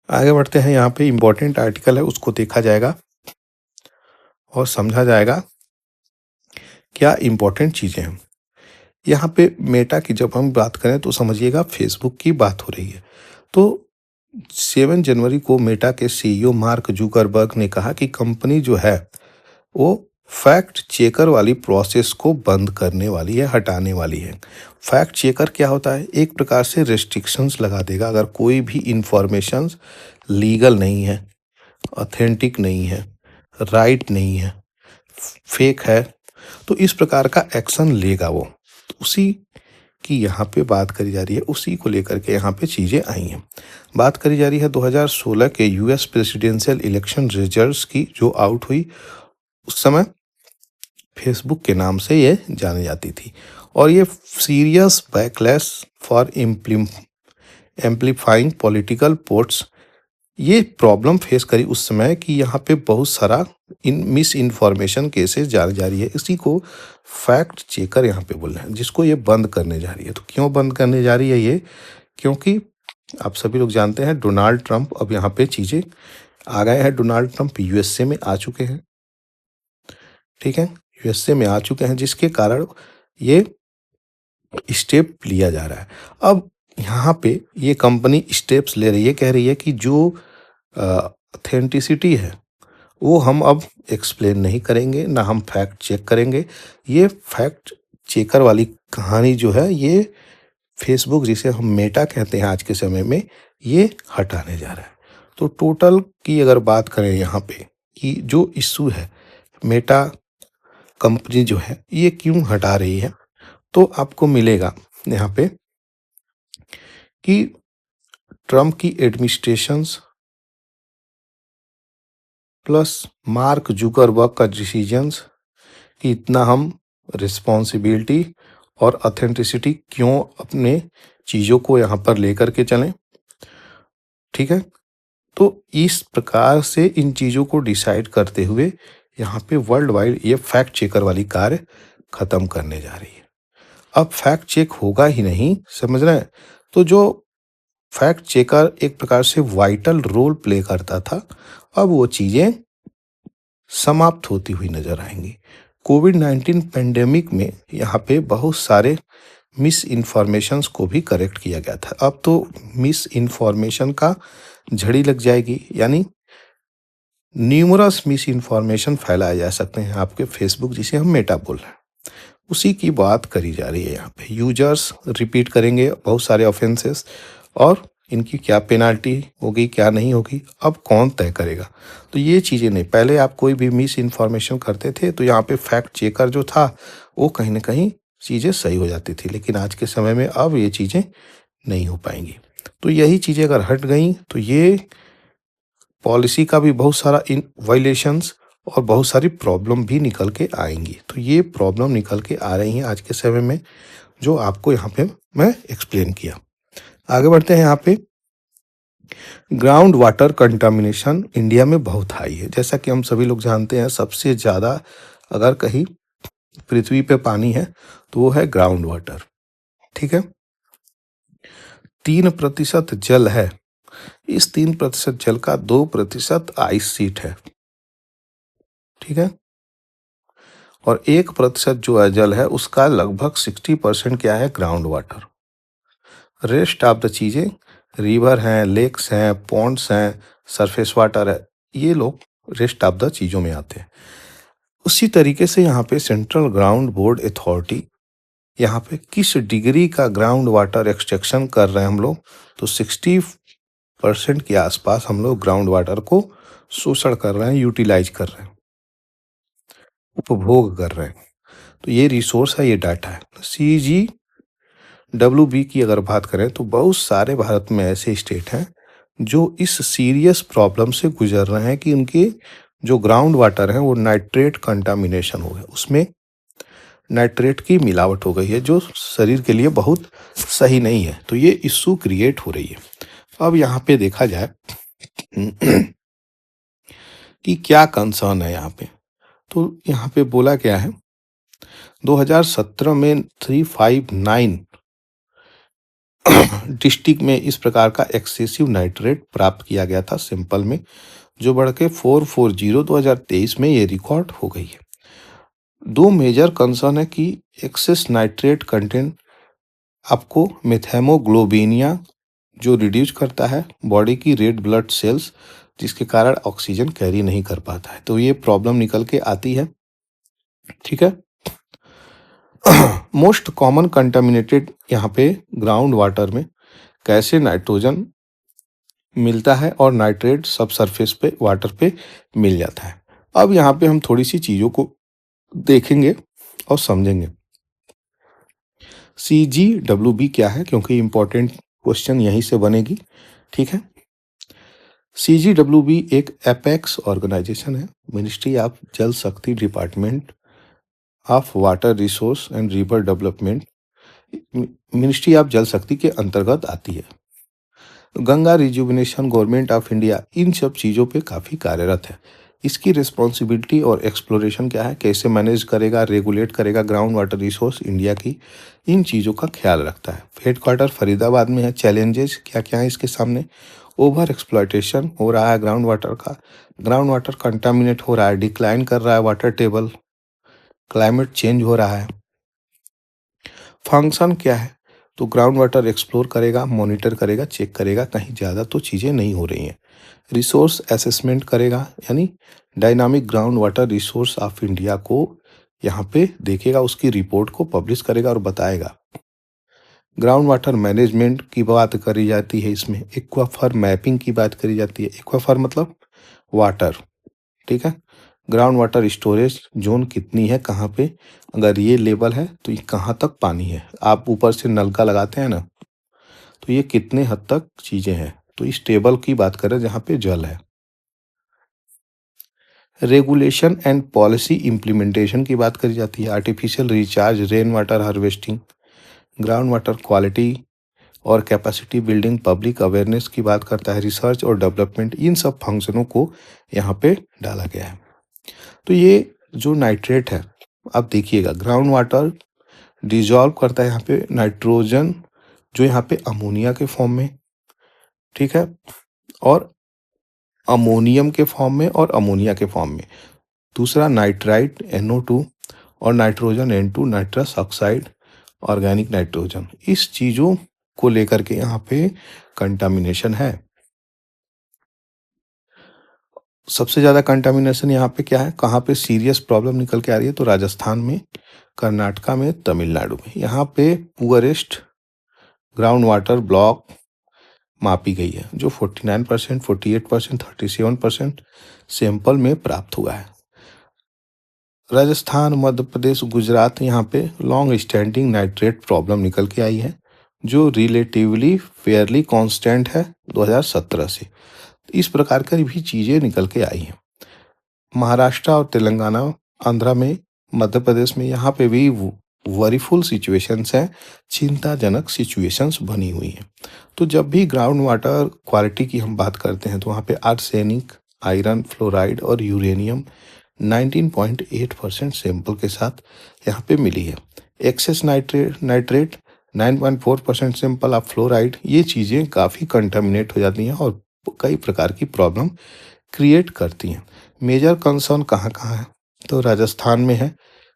आगे बढ़ते हैं, यहाँ पे इम्पोर्टेंट आर्टिकल है, उसको देखा जाएगा और समझा जाएगा क्या इम्पोर्टेंट चीज़ें हैं। यहाँ पे मेटा की जब हम बात करें तो समझिएगा फेसबुक की बात हो रही है। तो 7 जनवरी को मेटा के सीईओ मार्क जुकरबर्ग ने कहा कि कंपनी जो है वो फैक्ट चेकर वाली प्रोसेस को बंद करने वाली है, हटाने वाली है। फैक्ट चेकर क्या होता है, एक प्रकार से रेस्ट्रिक्शंस लगा देगा अगर कोई भी इंफॉर्मेशन लीगल नहीं है, ऑथेंटिक नहीं है, राइट नहीं है, फेक है, तो इस प्रकार का एक्शन लेगा वो। तो उसी की यहाँ पे बात करी जा रही है, उसी को लेकर के यहाँ पे चीज़ें आई हैं। बात करी जा रही है 2016 के यूएस प्रेसिडेंशियल इलेक्शन रिजल्ट्स की, जो आउट हुई उस समय फेसबुक के नाम से ये जानी जाती थी। और ये serious backlash for एम्प्लीफाइंग political ports, ये प्रॉब्लम फेस करी उस समय कि यहाँ पे बहुत सारा मिस इन्फॉर्मेशन केसेस जा रही है। इसी को फैक्ट चेकर यहाँ पे बोल रहे हैं, जिसको ये बंद करने जा रही है। तो क्यों बंद करने जा रही है ये, क्योंकि आप सभी लोग जानते हैं डोनाल्ड ट्रंप अब यहाँ पे चीज़ें आ गए हैं। डोनाल्ड ट्रंप यूएसए में आ चुके हैं। ठीक है, यूएसए में आ चुके हैं, जिसके कारण ये स्टेप लिया जा रहा है। अब यहाँ पे ये कंपनी स्टेप्स ले रही है, कह रही है कि जो ऑथेंटिसिटी है वो हम अब एक्सप्लेन नहीं करेंगे, ना हम फैक्ट चेक करेंगे। ये फैक्ट चेकर वाली कहानी जो है, ये फेसबुक, जिसे हम मेटा कहते हैं आज के समय में, ये हटाने जा रहा है। तो टोटल की अगर बात करें यहाँ पे कि जो इशू है, मेटा कंपनी जो है ये क्यों हटा रही है, तो आपको मिलेगा यहाँ पे कि ट्रम्प की एडमिनिस्ट्रेशंस प्लस मार्क जुकरबर्ग का डिसीजंस कि इतना हम रिस्पॉन्सिबिलिटी और ऑथेंटिसिटी क्यों अपने चीज़ों को यहाँ पर लेकर के चलें, ठीक है। तो इस प्रकार से इन चीज़ों को डिसाइड करते हुए यहाँ पे वर्ल्ड वाइड ये फैक्ट चेकर वाली कार्य खत्म करने जा रही है। अब फैक्ट चेक होगा ही नहीं, समझ रहे हैं। तो जो फैक्ट चेकर एक प्रकार से वाइटल रोल प्ले करता था, अब वो चीज़ें समाप्त होती हुई नजर आएंगी। कोविड-19 पेंडेमिक में यहाँ पे बहुत सारे मिस इन्फॉर्मेशंस को भी करेक्ट किया गया था। अब तो मिस इन्फॉर्मेशन का झड़ी लग जाएगी, यानी न्यूमरस मिस इन्फॉर्मेशन फैलाए जा सकते हैं आपके फेसबुक, जिसे हम मेटा बोल रहे हैं, उसी की बात करी जा रही है यहाँ पे। यूजर्स रिपीट करेंगे बहुत सारे ऑफेंसेस और इनकी क्या पेनाल्टी होगी क्या नहीं होगी, अब कौन तय करेगा। तो ये चीज़ें नहीं, पहले आप कोई भी मिस इन्फॉर्मेशन करते थे तो यहाँ पे फैक्ट चेकर जो था वो कहीं ना कहीं चीज़ें सही हो जाती थी, लेकिन आज के समय में अब ये चीज़ें नहीं हो पाएंगी। तो यही चीज़ें अगर हट गई तो ये पॉलिसी का भी बहुत सारा इन वायलेशंस और बहुत सारी प्रॉब्लम भी निकल के आएंगी। तो ये प्रॉब्लम निकल के आ रही हैं आज के समय में, जो आपको यहाँ पे मैं एक्सप्लेन किया। आगे बढ़ते हैं। यहाँ पे ग्राउंड वाटर कंटामिनेशन इंडिया में बहुत हाई है। जैसा कि हम सभी लोग जानते हैं, सबसे ज़्यादा अगर कहीं पृथ्वी पे पानी है तो वो है ग्राउंड वाटर, ठीक है। 3% जल है, इस 3% जल का 2% आइस सीट है, ठीक है। और 1% जो है जल है उसका लगभग 60% क्या है, ground water. Rest of the चीज़ें रिवर हैं, लेक्स हैं, पॉन्ड्स हैं, सरफेस वाटर है, ये लोग रेस्ट ऑफ द चीज़ों में आते हैं। उसी तरीके से यहाँ पे सेंट्रल ग्राउंड बोर्ड अथॉरिटी यहाँ पे किस डिग्री का ग्राउंड वाटर एक्सट्रैक्शन कर रहे हैं हम लोग, तो 60% के आसपास हम लोग ग्राउंड वाटर को शोषण कर रहे हैं, यूटिलाइज कर रहे हैं, उपभोग कर रहे हैं। तो ये रिसोर्स है, ये डाटा है। CGWB की अगर बात करें तो बहुत सारे भारत में ऐसे स्टेट हैं जो इस सीरियस प्रॉब्लम से गुजर रहे हैं कि उनके जो ग्राउंड वाटर हैं वो नाइट्रेट कंटामिनेशन हो गया, उसमें नाइट्रेट की मिलावट हो गई है जो शरीर के लिए बहुत सही नहीं है। तो ये इशू क्रिएट हो रही है। अब यहाँ पे देखा जाए कि क्या कंसर्न है यहाँ पे, तो यहाँ पे बोला क्या है, 2017 में 359 डिस्ट्रिक्ट में इस प्रकार का एक्सेसिव नाइट्रेट प्राप्त किया गया था सैंपल में, जो बढ़ के 440 2023 में ये रिकॉर्ड हो गई है। दो मेजर कंसर्न है कि एक्सेस नाइट्रेट कंटेंट आपको मेथेमोग्लोबिनिया जो रिड्यूस करता है बॉडी की रेड ब्लड सेल्स, जिसके कारण ऑक्सीजन कैरी नहीं कर पाता है, तो ये प्रॉब्लम निकल के आती है, ठीक है। मोस्ट कॉमन कंटामिनेटेड यहाँ पे ग्राउंड वाटर में कैसे नाइट्रोजन मिलता है और नाइट्रेट सब सरफेस पे वाटर पे मिल जाता है। अब यहाँ पे हम थोड़ी सी चीज़ों को देखेंगे और समझेंगे। CGWB क्या है, क्योंकि इंपॉर्टेंट क्वेश्चन यहीं से बनेगी, ठीक है। CGWB एक एपेक्स ऑर्गेनाइजेशन है, मिनिस्ट्री ऑफ जल शक्ति department of water resource and river development, ministry of जल शक्ति के अंतर्गत आती है। Ganga rejuvenation government of India in सब चीज़ों पे काफ़ी कार्यरत है। इसकी रिस्पॉन्सिबिलिटी और एक्सप्लोरेशन क्या है, कैसे मैनेज करेगा, रेगुलेट करेगा ग्राउंड वाटर रिसोर्स इंडिया की, इन चीज़ों का ख्याल रखता है। हेडक्वार्टर फरीदाबाद में है। चैलेंजेस क्या क्या है इसके सामने, ओवर एक्सप्लॉयटेशन हो रहा है ग्राउंड वाटर का, ग्राउंड वाटर कंटामिनेट हो रहा है, डिक्लाइन कर रहा है वाटर टेबल, क्लाइमेट चेंज हो रहा है। फंक्शन क्या है, तो ग्राउंड वाटर एक्सप्लोर करेगा, मॉनिटर करेगा, चेक करेगा कहीं ज़्यादा तो चीज़ें नहीं हो रही हैं। रिसोर्स असेसमेंट करेगा, यानी dynamic ground water resource of India को यहाँ पे देखेगा, उसकी रिपोर्ट को पब्लिश करेगा और बताएगा। ग्राउंड वाटर मैनेजमेंट की बात करी जाती है इसमें, एक्वाफर मैपिंग की बात करी जाती है। एक्वाफर मतलब वाटर, ठीक है। ग्राउंड वाटर स्टोरेज जोन कितनी है, कहाँ पे, अगर ये लेवल है तो ये कहाँ तक पानी है। आप ऊपर से नलका लगाते हैं ना, तो ये कितने हद तक चीज़ें हैं। तो इस टेबल की बात करें जहाँ पे जल है। रेगुलेशन एंड पॉलिसी इम्प्लीमेंटेशन की बात करी जाती है। Artificial recharge, rain water harvesting, ground water quality और कैपेसिटी बिल्डिंग, पब्लिक अवेयरनेस की बात करता है। रिसर्च और डेवलपमेंट, इन सब फंक्शनों को यहाँ पे डाला गया है। तो ये जो नाइट्रेट है, आप देखिएगा ग्राउंड वाटर डिजॉल्व करता है यहाँ पे नाइट्रोजन, जो यहाँ पे अमोनिया के फॉर्म में, ठीक है, और अमोनियम के फॉर्म में और अमोनिया के फॉर्म में। दूसरा नाइट्राइट NO2 और nitrogen N2, nitrous oxide, organic nitrogen. इस चीज़ों को लेकर के यहाँ पे कंटामिनेशन है। सबसे ज़्यादा कंटामिनेशन यहाँ पे क्या है, कहाँ पे सीरियस प्रॉब्लम निकल के आ रही है, तो राजस्थान में, कर्नाटका में, तमिलनाडु में। यहाँ पे पुअरेस्ट ग्राउंड वाटर ब्लॉक मापी गई है, जो 49%, 48%, 37% सैंपल में प्राप्त हुआ है। राजस्थान, मध्य प्रदेश, गुजरात, यहाँ पे लॉन्ग स्टैंडिंग नाइट्रेट प्रॉब्लम निकल के आई है, जो रिलेटिवली फेयरली कांस्टेंट है 2017 से। इस प्रकार की भी चीज़ें निकल के आई हैं। महाराष्ट्र और तेलंगाना, आंध्रा में, मध्य प्रदेश में, यहाँ पे भी वरीफुल सिचुएशंस हैं, चिंताजनक सिचुएशंस बनी हुई हैं। तो जब भी ग्राउंड वाटर क्वालिटी की हम बात करते हैं तो वहाँ पे आर्सेनिक, आयरन, फ्लोराइड और यूरेनियम 19.8% सैंपल के साथ यहाँ पे मिली है। Excess nitrate 9.4% sample of fluoride. ये चीज़ें काफ़ी कंटामिनेट हो जाती हैं और कई प्रकार की प्रॉब्लम क्रिएट करती हैं। मेजर कंसर्न कहाँ कहाँ है, तो राजस्थान में है,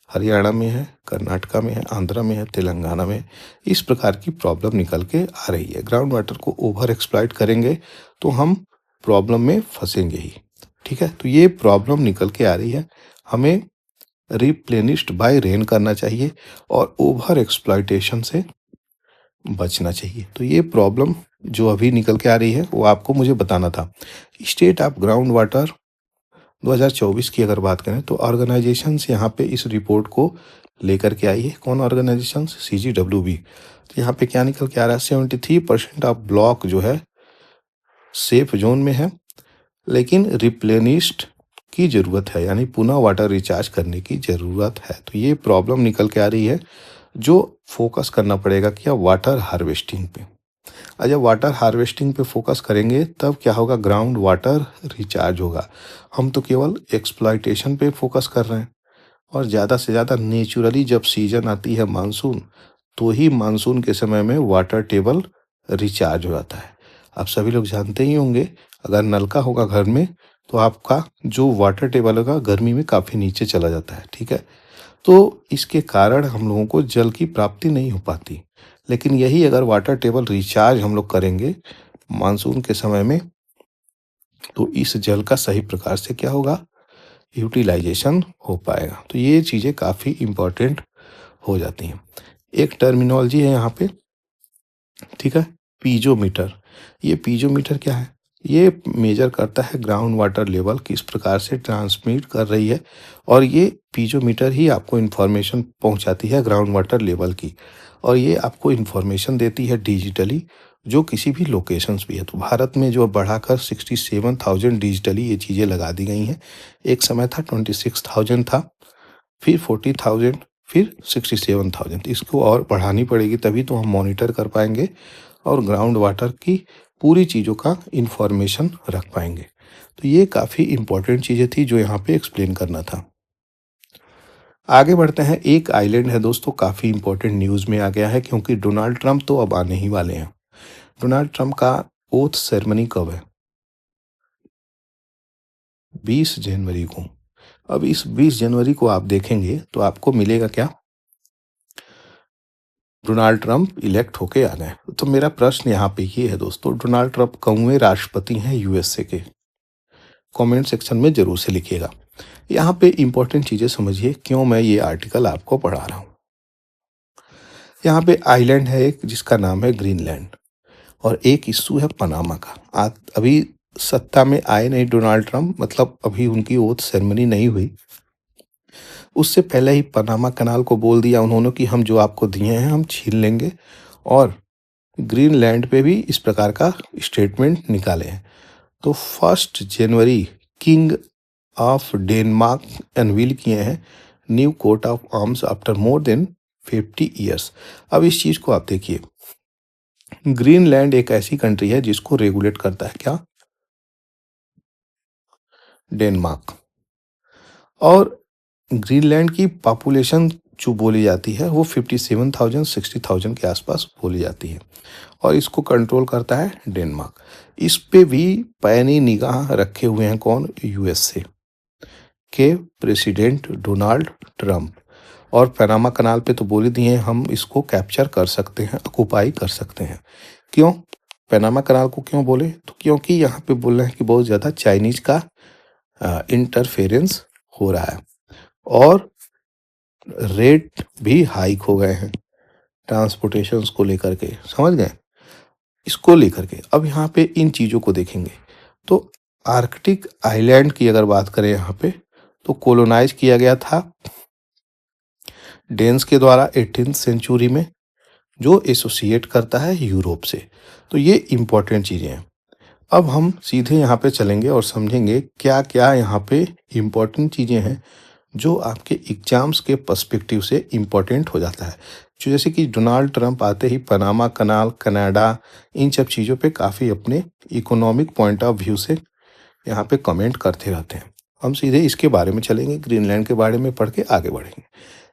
हरियाणा में है, कर्नाटका में है, आंध्रा में है, तेलंगाना में। इस प्रकार की प्रॉब्लम निकल के आ रही है। ग्राउंड वाटर को ओवर एक्सप्लॉइट करेंगे तो हम प्रॉब्लम में फंसेंगे ही, ठीक है। तो ये प्रॉब्लम निकल के आ रही है, हमें रिप्लेनिश्ड बाय रेन करना चाहिए और ओवर एक्सप्लॉइटेशन से बचना चाहिए। तो ये प्रॉब्लम जो अभी निकल के आ रही है वो आपको मुझे बताना था। स्टेट ऑफ ग्राउंड वाटर 2024 की अगर बात करें तो ऑर्गेनाइजेशंस यहाँ पे इस रिपोर्ट को लेकर के आई है। कौन ऑर्गेनाइजेशंस? CGWB। तो यहाँ पे क्या निकल के आ रहा है, 73% ऑफ ब्लॉक जो है सेफ जोन में है, लेकिन रिप्लेनिश्ड की ज़रूरत है, यानी पुनः वाटर रिचार्ज करने की ज़रूरत है। तो ये प्रॉब्लम निकल के आ रही है, जो फोकस करना पड़ेगा क्या, वाटर हार्वेस्टिंग पे। और जब वाटर हार्वेस्टिंग पे फोकस करेंगे तब क्या होगा, ग्राउंड वाटर रिचार्ज होगा। हम तो केवल एक्सप्लॉइटेशन पे फोकस कर रहे हैं, और ज़्यादा से ज़्यादा नेचुरली जब सीजन आती है मानसून, तो ही मानसून के समय में वाटर टेबल रिचार्ज हो जाता है। आप सभी लोग जानते ही होंगे, अगर नलका होगा घर में तो आपका जो वाटर टेबल होगा गर्मी में काफ़ी नीचे चला जाता है, ठीक है। तो इसके कारण हम लोगों को जल की प्राप्ति नहीं हो पाती। लेकिन यही अगर वाटर टेबल रिचार्ज हम लोग करेंगे मानसून के समय में, तो इस जल का सही प्रकार से क्या होगा, यूटिलाइजेशन हो पाएगा। तो ये चीज़ें काफ़ी इम्पोर्टेंट हो जाती हैं। एक टर्मिनोलॉजी है यहाँ पे, ठीक है, पीजोमीटर। ये पीजोमीटर क्या है, ये मेजर करता है ग्राउंड वाटर लेवल किस प्रकार से ट्रांसमिट कर रही है, और ये पीजोमीटर ही आपको इन्फॉर्मेशन पहुंचाती है ग्राउंड वाटर लेवल की, और ये आपको इन्फॉर्मेशन देती है डिजिटली, जो किसी भी लोकेशंस भी है। तो भारत में जो बढ़ाकर 67,000 डिजिटली ये चीज़ें लगा दी गई हैं। एक समय था 26,000 था, फिर 40,000, फिर 67,000। तो इसको और बढ़ानी पड़ेगी, तभी तो हम मॉनिटर कर पाएंगे और ग्राउंड वाटर की पूरी चीज़ों का इंफॉर्मेशन रख पाएंगे। तो ये काफ़ी इम्पोर्टेंट चीज़ें थी जो यहाँ पे एक्सप्लेन करना था। आगे बढ़ते हैं। एक आइलैंड है दोस्तों, काफ़ी इम्पोर्टेंट न्यूज़ में आ गया है, क्योंकि डोनाल्ड ट्रंप तो अब आने ही वाले हैं। डोनाल्ड ट्रंप का ओथ सेरेमनी कब है? 20 जनवरी को। अब इस 20 जनवरी को आप देखेंगे तो आपको मिलेगा क्या, डोनाल्ड ट्रंप इलेक्ट होके आ गए। तो मेरा प्रश्न यहाँ पे ये है दोस्तों, डोनाल्ड ट्रंप कौनवें राष्ट्रपति हैं USA के? कमेंट सेक्शन में जरूर से लिखिएगा। यहाँ पे इंपॉर्टेंट चीज़ें समझिए, क्यों मैं ये आर्टिकल आपको पढ़ा रहा हूँ। यहाँ पे आइलैंड है एक जिसका नाम है ग्रीनलैंड, और एक इशू है पनामा का। अभी सत्ता में आए नहीं डोनाल्ड ट्रंप, मतलब अभी उनकी ओथ सेरेमनी नहीं हुई, उससे पहले ही पनामा कनाल को बोल दिया उन्होंने कि हम जो आपको दिए हैं हम छीन लेंगे, और ग्रीनलैंड पे भी इस प्रकार का स्टेटमेंट निकाले हैं। तो 1 जनवरी किंग ऑफ डेनमार्क अनवील किए हैं new coat of arms after more than 50 years. अब इस चीज को आप देखिए, ग्रीनलैंड एक ऐसी कंट्री है जिसको रेगुलेट करता है क्या? डेनमार्क। और ग्रीनलैंड की पॉपुलेशन जो बोली जाती है वो 57,000 60,000 के आसपास बोली जाती है, और इसको कंट्रोल करता है डेनमार्क। इस पे भी पैनी निगाह रखे हुए हैं कौन? यूएसए के प्रेसिडेंट डोनाल्ड ट्रंप। और पनामा कनाल पे तो बोल ही दिए हम इसको कैप्चर कर सकते हैं, ऑक्युपाई कर सकते हैं। क्यों पनामा कनाल को क्यों बोले? तो क्योंकि यहाँ पे बोल रहे हैं कि बहुत ज़्यादा चाइनीज का इंटरफेरेंस हो रहा है, और रेट भी हाइक हो गए हैं ट्रांसपोर्टेशन को लेकर के, समझ गए? इसको लेकर के अब यहाँ पे इन चीज़ों को देखेंगे तो आर्कटिक आइलैंड की अगर बात करें यहाँ पे, तो कोलोनाइज किया गया था डेन्स के द्वारा 18th सेंचुरी में, जो एसोसिएट करता है यूरोप से। तो ये इम्पोर्टेंट चीज़ें हैं। अब हम सीधे यहाँ पे चलेंगे और समझेंगे क्या क्या यहाँ पे इम्पोर्टेंट चीज़ें हैं जो आपके एग्जाम्स के पर्सपेक्टिव से इम्पोर्टेंट हो जाता है। जो जैसे कि डोनाल्ड ट्रंप आते ही पनामा कनाल, कनाडा, इन सब चीज़ों पे काफ़ी अपने इकोनॉमिक पॉइंट ऑफ व्यू से यहाँ पे कमेंट करते रहते हैं। हम सीधे इसके बारे में चलेंगे, ग्रीनलैंड के बारे में पढ़ के आगे बढ़ेंगे।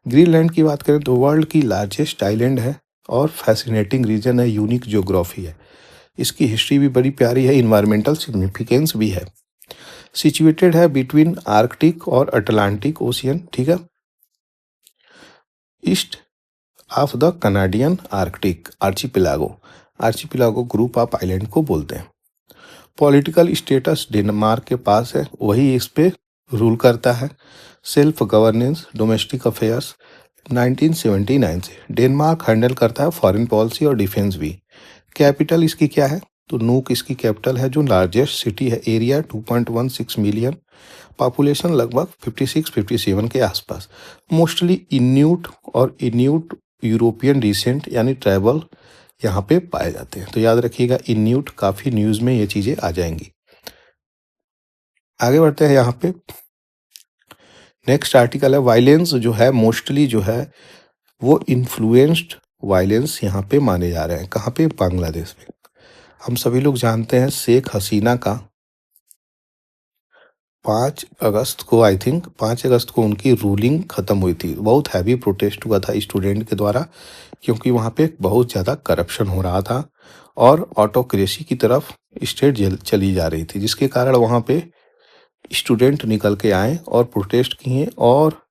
ग्रीनलैंड की बात करें तो वर्ल्ड की लार्जेस्ट आइलैंड है और फैसिनेटिंग रीजन है, यूनिक ज्योग्राफी है। इसकी हिस्ट्री भी बड़ी प्यारी है, इन्वायरमेंटल सिग्निफिकेंस भी है। सिचुएटेड है बिटवीन आर्कटिक और अटलांटिक ओशियन, ठीक है, east of the Canadian Arctic archipelago. Archipelago group of island को बोलते हैं। पॉलिटिकल स्टेटस डेनमार्क के पास है, वही इस पे रूल करता है। सेल्फ गवर्नेंस, डोमेस्टिक अफेयर्स 1979 से डेनमार्क हैंडल करता है फॉरेन पॉलिसी और डिफेंस भी। कैपिटल इसकी क्या है? तो नूक इसकी कैपिटल है, जो लार्जेस्ट सिटी है। एरिया 2.16 मिलियन, पॉपुलेशन लगभग 56-57 के आसपास। मोस्टली इन्यूट और इन्यूट यूरोपियन डिसेंट यानी ट्राइबल यहाँ पे पाए जाते हैं। तो याद रखिएगा, इन्यूट काफ़ी न्यूज़ में ये चीज़ें आ जाएंगी। आगे बढ़ते हैं यहाँ पे। नेक्स्ट आर्टिकल है वायलेंस, जो है मोस्टली जो है वो इन्फ्लुएंस्ड वायलेंस यहाँ पे माने जा रहे हैं। कहाँ पे? बांग्लादेश में। हम सभी लोग जानते हैं शेख हसीना का 5 अगस्त को, आई थिंक 5 अगस्त को उनकी रूलिंग खत्म हुई थी। बहुत हैवी प्रोटेस्ट हुआ था स्टूडेंट के द्वारा, क्योंकि वहाँ पे बहुत ज़्यादा करप्शन हो रहा था और ऑटोक्रेसी की तरफ स्टेट चली जा रही थी, जिसके कारण वहाँ पे स्टूडेंट निकल के आए और प्रोटेस्ट किए और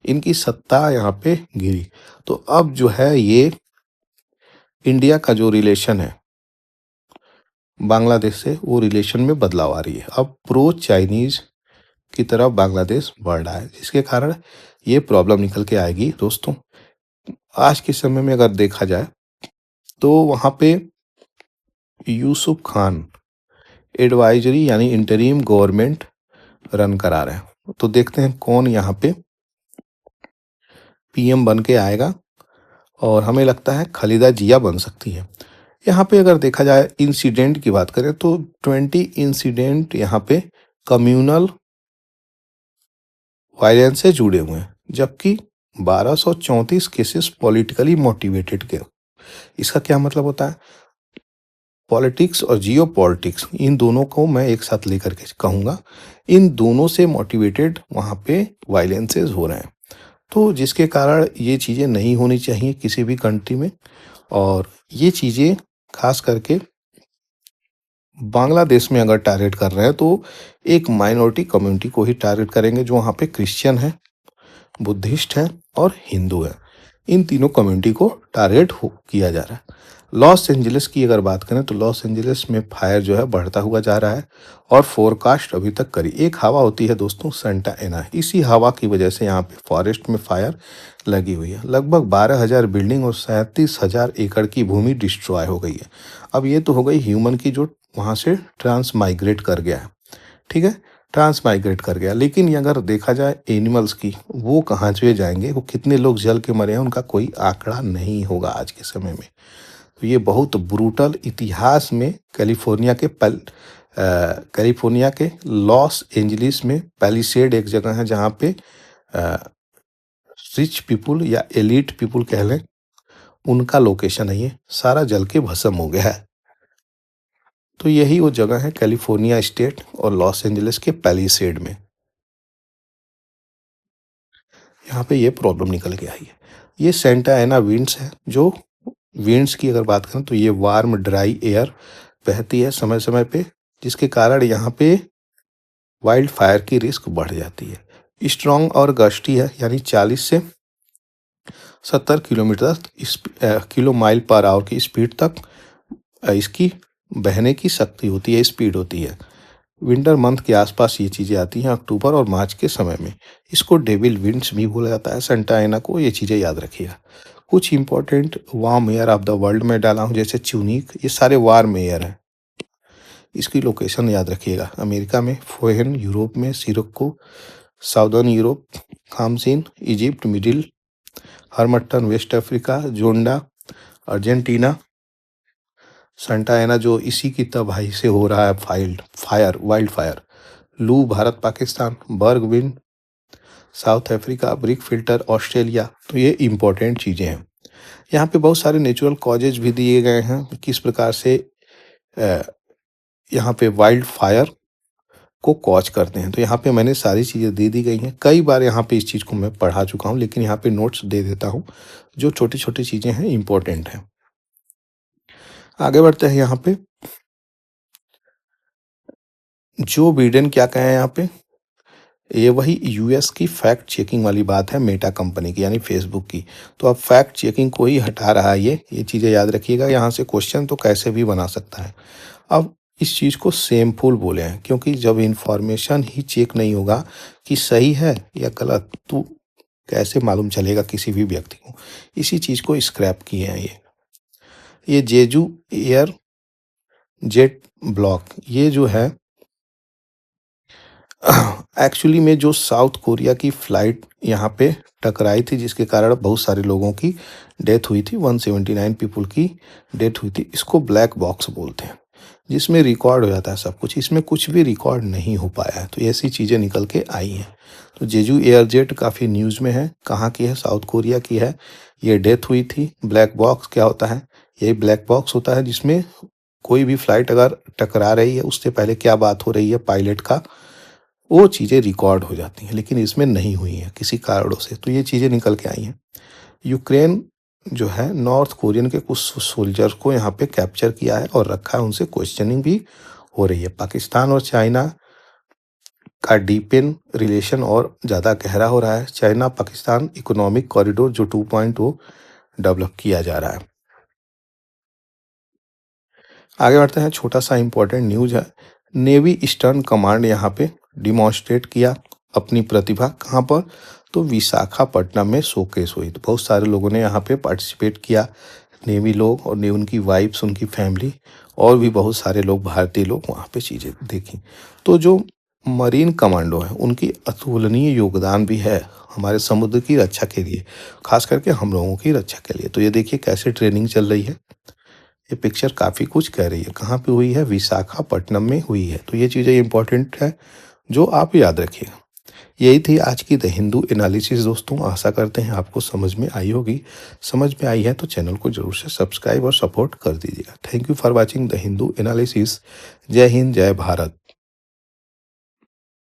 इनकी सत्ता यहाँ पे गिरी। तो अब जो है ये इंडिया का जो रिलेशन है बांग्लादेश से, वो रिलेशन में बदलाव आ रही है। अब प्रो चाइनीज की तरफ बांग्लादेश बढ़ रहा है, जिसके कारण ये प्रॉब्लम निकल के आएगी। दोस्तों, आज के समय में अगर देखा जाए तो वहाँ पे यूसुफ खान एडवाइजरी यानी इंटरिम गवर्नमेंट रन करा रहे हैं। तो देखते हैं कौन यहाँ पे पीएम बन के आएगा, और हमें लगता है खालिदा जिया बन सकती है। यहाँ पे अगर देखा जाए इंसिडेंट की बात करें तो 20 इंसिडेंट यहाँ पे कम्युनल वायलेंस से जुड़े हुए हैं, जबकि 1234 केसेस पॉलिटिकली मोटिवेटेड के। इसका क्या मतलब होता है? पॉलिटिक्स और जियो पॉलिटिक्स, इन दोनों को मैं एक साथ लेकर के कहूँगा, इन दोनों से मोटिवेटेड वहाँ पे वायलेंसेस हो रहे हैं। तो जिसके कारण ये चीज़ें नहीं होनी चाहिए किसी भी कंट्री में, और ये चीज़ें खास करके बांग्लादेश में अगर टारगेट कर रहे हैं तो एक माइनॉरिटी कम्युनिटी को ही टारगेट करेंगे, जो वहाँ पे क्रिश्चियन है, बुद्धिस्ट है और हिंदू है। इन तीनों कम्युनिटी को टारगेट किया जा रहा है। लॉस एंजलिस की अगर बात करें तो लॉस एंजलिस में फायर जो है बढ़ता हुआ जा रहा है, और फोरकास्ट अभी तक करी। एक हवा होती है दोस्तों सेंटा एना, इसी हवा की वजह से यहाँ पे फॉरेस्ट में फायर लगी हुई है। लगभग 12,000 बिल्डिंग और 37,000 एकड़ की भूमि डिस्ट्रॉय हो गई है। अब ये तो हो गई ह्यूमन की, जो वहाँ से ट्रांस माइग्रेट कर गया है, ठीक है, ट्रांस माइग्रेट कर गया। लेकिन ये अगर देखा जाए एनिमल्स की, वो कहाँ से जाएंगे, वो कितने लोग जल के मरे हैं, उनका कोई आंकड़ा नहीं होगा आज के समय में। तो ये बहुत ब्रूटल इतिहास में कैलिफोर्निया के लॉस एंजलिस में पैलिसेड एक जगह है जहाँ पे रिच पीपुल या एलीट पीपुल कह लें, उनका लोकेशन है। ये सारा जल के भस्म हो गया है। तो यही वो जगह है कैलिफोर्निया स्टेट और लॉस एंजलिस के पैलिसेड में। यहाँ पे ये प्रॉब्लम निकल के आई है। ये सेंटा एना विंड्स है। जो विंड्स की अगर बात करें तो ये वार्म ड्राई एयर बहती है समय समय पे, जिसके कारण यहाँ पे वाइल्ड फायर की रिस्क बढ़ जाती है। स्ट्रॉन्ग और गस्टी है, यानी 40 से 70 किलो माइल पर आवर की स्पीड तक इसकी बहने की शक्ति होती है, स्पीड होती है। विंटर मंथ के आसपास ये चीज़ें आती हैं, अक्टूबर और मार्च के समय में। इसको डेविल विंड्स भी बोला जाता है सेंटा एना को, ये चीज़ें याद रखिएगा। कुछ important warm air of the world में डाला हूँ, जैसे च्यूनिक, ये सारे वार्म एयर हैं। इसकी लोकेशन याद रखिएगा, अमेरिका में फोहन, यूरोप में sirocco, southern Europe, khamsin, Egypt, middle harmattan, west Africa, zonda, Argentina. Santa Ana जो इसी की तबाही से हो रहा है wild fire. Loo Bharat Pakistan, berg wind South Africa, brickfielder Australia. तो ये इंपॉर्टेंट चीज़ें हैं। यहाँ पे बहुत सारे नेचुरल कॉजेज भी दिए गए हैं, किस प्रकार से यहाँ पे वाइल्ड फायर को कॉज करते हैं। तो यहाँ पे मैंने सारी चीज़ें दे दी गई हैं। कई बार यहाँ पे इस चीज़ को मैं पढ़ा चुका हूँ, लेकिन यहाँ पे नोट्स दे देता हूँ जो छोटी छोटी चीज़ें हैं, इंपॉर्टेंट हैं। आगे बढ़ते हैं। यहाँ पे जो बिडेन क्या कहे यहाँ पे, ये वही यूएस की फैक्ट चेकिंग वाली बात है, मेटा कंपनी की यानी फेसबुक की। तो अब फैक्ट चेकिंग को ही हटा रहा है ये चीज़ें याद रखिएगा। यहाँ से क्वेश्चन तो कैसे भी बना सकता है। अब इस चीज़ को सेमफुल बोले हैं, क्योंकि जब इंफॉर्मेशन ही चेक नहीं होगा कि सही है या गलत, तो कैसे मालूम चलेगा किसी भी व्यक्ति को। इसी चीज़ को स्क्रैप किए हैं ये जेजू एयर जेट ब्लॉक। ये जो है एक्चुअली में जो साउथ कोरिया की फ्लाइट यहाँ पे टकराई थी, जिसके कारण बहुत सारे लोगों की डेथ हुई थी, 179 पीपल की डेथ हुई थी। इसको ब्लैक बॉक्स बोलते हैं, जिसमें रिकॉर्ड हो जाता है सब कुछ। इसमें कुछ भी रिकॉर्ड नहीं हो पाया है, तो ऐसी चीज़ें निकल के आई हैं। तो जेजू एयरजेट काफ़ी न्यूज़ में है। कहाँ की है? साउथ कोरिया की है। ये डेथ हुई थी। ब्लैक बॉक्स क्या होता है? यही ब्लैक बॉक्स होता है जिसमें कोई भी फ्लाइट अगर टकरा रही है, उससे पहले क्या बात हो रही है पायलट का, वो चीज़ें रिकॉर्ड हो जाती हैं, लेकिन इसमें नहीं हुई हैं किसी कारणों से। तो ये चीज़ें निकल के आई हैं। यूक्रेन जो है नॉर्थ कोरियन के कुछ सोल्जर्स को यहाँ पे कैप्चर किया है और रखा है, उनसे क्वेश्चनिंग भी हो रही है। पाकिस्तान और चाइना का डीपेन रिलेशन और ज़्यादा गहरा हो रहा है। चाइना पाकिस्तान इकोनॉमिक कॉरिडोर जो 2.0 डेवलप किया जा रहा है। आगे बढ़ते हैं। छोटा सा इंपॉर्टेंट न्यूज़ है। नेवी ईस्टर्न कमांड यहाँ पे डिमॉन्स्ट्रेट किया अपनी प्रतिभा। कहाँ पर? तो विशाखापट्टनम में शोकेस हुई। तो बहुत सारे लोगों ने यहाँ पे पार्टिसिपेट किया, नेवी लोग और उनकी वाइफ्स, उनकी फैमिली, और भी बहुत सारे लोग, भारतीय लोग वहाँ पे चीज़ें देखी। तो जो मरीन कमांडो है, उनकी अतुलनीय योगदान भी है हमारे समुद्र की रक्षा के लिए, खास करके हम लोगों की रक्षा के लिए। तो ये देखिए कैसे ट्रेनिंग चल रही है। ये पिक्चर काफ़ी कुछ कह रही है। कहाँ पे हुई है? विशाखापट्टनम में हुई है। तो ये चीज़ें इंपॉर्टेंट है जो आप याद रखिएगा। यही थी आज की द हिंदू एनालिसिस दोस्तों। आशा करते हैं आपको समझ में आई होगी। समझ में आई है तो चैनल को जरूर से सब्सक्राइब और सपोर्ट कर दीजिएगा। Thank you for watching the Hindu analysis. जय हिंद, जय भारत।